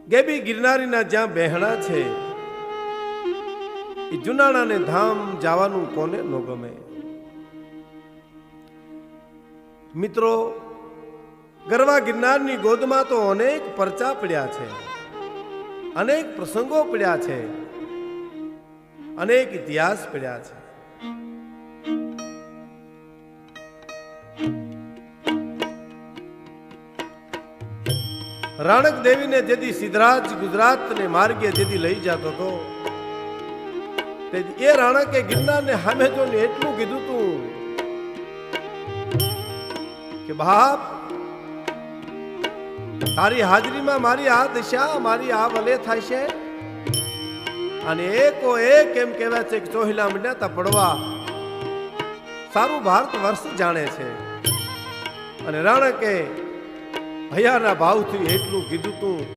ગેબી ગિરનારીના જ્યાં બહેણા છે એ જુનાણાને ધામ જવાનું કોને ન ગમે. મિત્રો, ગરવા ગિરનારની ગોદમાં તો અનેક પરચા પડ્યા છે, અનેક પ્રસંગો પડ્યા છે, અનેક ઇતિહાસ પડ્યા છે. રાણક દેવીને જેથી સિદ્ધરાજ ગુજરાતને માર્ગે જેથી લઈ જતો હતો, એ રાણકે ગિરનારને સામે જોઈને એટલું કીધું તું કે બાપ, તારી હાજરીમાં મારી આ દિશા, મારી આ વલે થાય છે. અને એકો એક એમ કહેવાય છે કે ચોહિલા મંડ્યા પડવા સારું ભારત વર્ષ જાણે છે. અને રાણકે હૈયાના ભાવથી એટલું કીધું તું